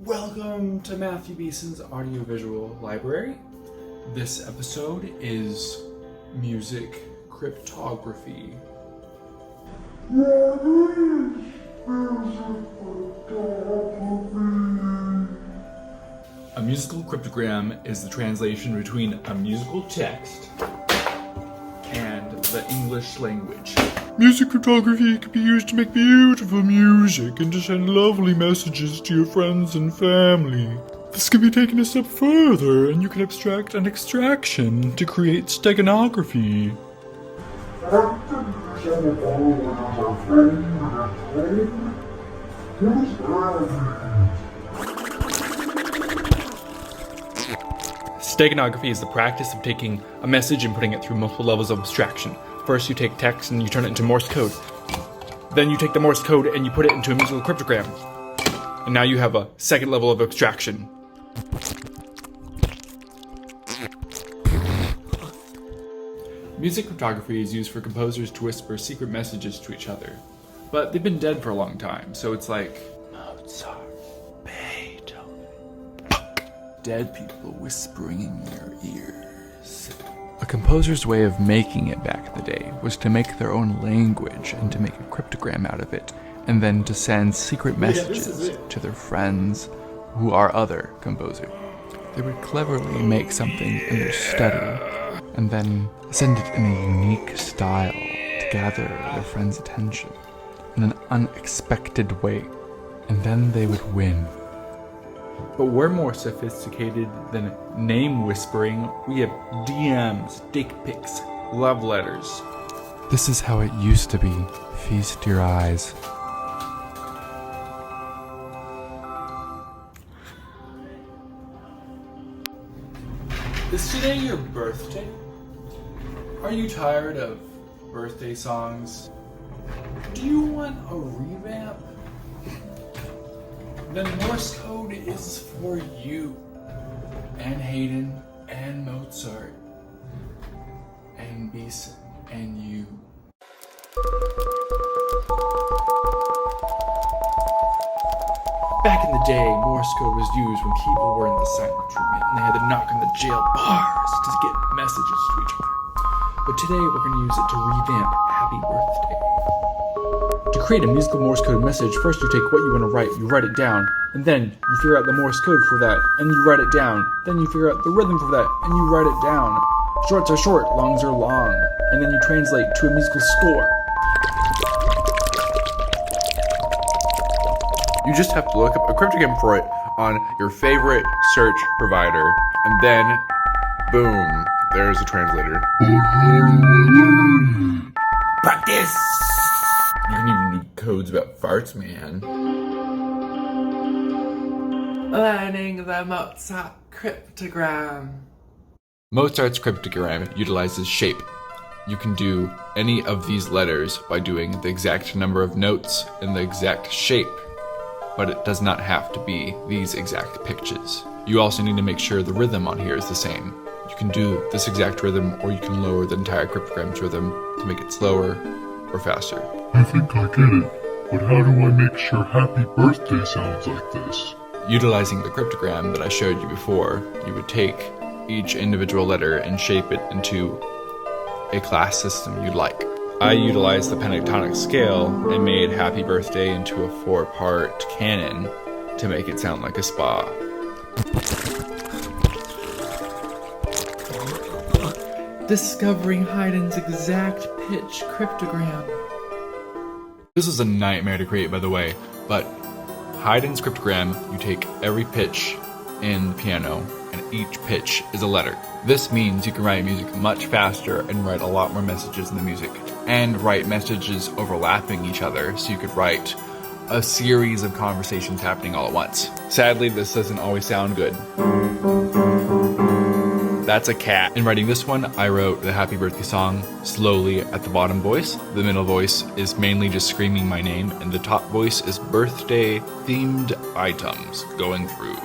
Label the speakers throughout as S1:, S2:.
S1: Welcome to Matthew Beeson's Audiovisual Library. This episode is Music Cryptography. A musical cryptogram is the translation between a musical text and the English language.
S2: Music cryptography can be used to make beautiful music and to send lovely messages to your friends and family. This can be taken a step further, and you can abstract an extraction to create steganography.
S1: Steganography is the practice of taking a message and putting it through multiple levels of abstraction. First you take text and you turn it into Morse code. Then you take the Morse code and you put it into a musical cryptogram. And now you have a second level of abstraction. Music cryptography is used for composers to whisper secret messages to each other. But they've been dead for a long time, so it's like Mozart, Haydn. Dead people whispering in your ears.
S3: A composer's way of making it back in the day was to make their own language and to make a cryptogram out of it, and then to send secret messages to their friends who are other composers. They would cleverly make something in their study and then send it in a unique style to gather their friends' attention in an unexpected way, and then they would win.
S1: But we're more sophisticated than name whispering. We have DMs, dick pics, love letters.
S3: This is how it used to be. Feast your eyes.
S1: Is today your birthday? Are you tired of birthday songs? Do you want a revamp? Then Morse code is for you, and Haydn, and Mozart, and Beeson, and you. Back in the day, Morse code was used when people were in the silent treatment and they had to knock on the jail bars to get messages to each other. But today, we're going to use it to revamp Happy Birthday. To create a musical Morse code message, first you take what you want to write, you write it down, and then you figure out the Morse code for that, and you write it down. Then you figure out the rhythm for that, and you write it down. Shorts are short, longs are long, and then you translate to a musical score.
S2: You just have to look up a cryptogram for it on your favorite search provider, and then, boom, there's a translator.
S1: Practice! You can even do codes about farts, man.
S4: Learning the Mozart cryptogram.
S3: Mozart's cryptogram utilizes shape. You can do any of these letters by doing the exact number of notes in the exact shape, but it does not have to be these exact pitches. You also need to make sure the rhythm on here is the same. You can do this exact rhythm, or you can lower the entire cryptogram's rhythm to make it slower or faster.
S2: I think I get it, but how do I make sure Happy Birthday sounds like this?
S3: Utilizing the cryptogram that I showed you before, you would take each individual letter and shape it into a class system you'd like. I utilized the pentatonic scale and made Happy Birthday into a 4-part canon to make it sound like a spa.
S4: Discovering Haydn's exact pitch cryptogram.
S3: This is a nightmare to create, by the way, but Haydn's cryptogram, you take every pitch in the piano, and each pitch is a letter. This means you can write music much faster and write a lot more messages in the music, and write messages overlapping each other, so you could write a series of conversations happening all at once. Sadly, this doesn't always sound good. That's a cat. In writing this one, I wrote the Happy Birthday song slowly at the bottom voice. The middle voice is mainly just screaming my name, and the top voice is birthday-themed items going through.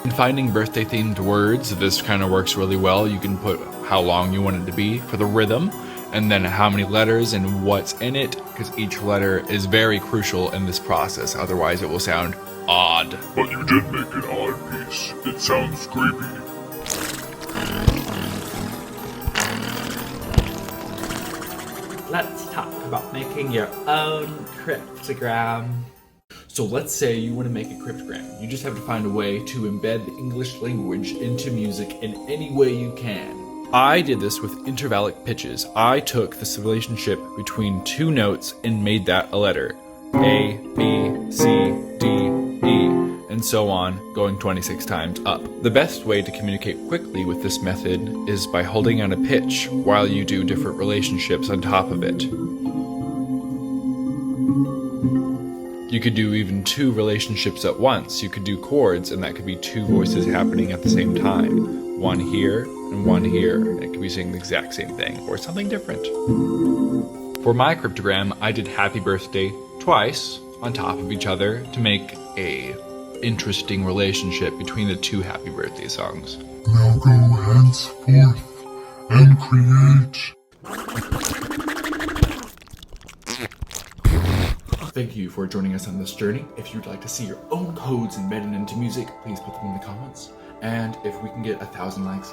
S3: In finding birthday-themed words, this kind of works really well. You can put how long you want it to be for the rhythm, and then how many letters and what's in it, because each letter is very crucial in this process. Otherwise, it will sound odd.
S2: But you did make an odd piece. It sounds creepy.
S4: Let's talk about making your own cryptogram.
S1: So let's say you want to make a cryptogram. You just have to find a way to embed the English language into music in any way you can. I did this with intervallic pitches. I took this relationship between two notes and made that a letter. A, B, C, D, E, and so on, going 26 times up. The best way to communicate quickly with this method is by holding on a pitch while you do different relationships on top of it. You could do even two relationships at once. You could do chords, and that could be two voices happening at the same time. One here and one here. And it could be saying the exact same thing, or something different. For my cryptogram, I did Happy Birthday twice on top of each other to make a interesting relationship between the two Happy Birthday songs.
S2: Now go henceforth and create.
S1: Thank you for joining us on this journey. If you'd like to see your own codes embedded into music, please put them in the comments. And if we can get 1,000 likes,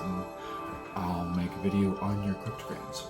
S1: I'll make a video on your cryptograms.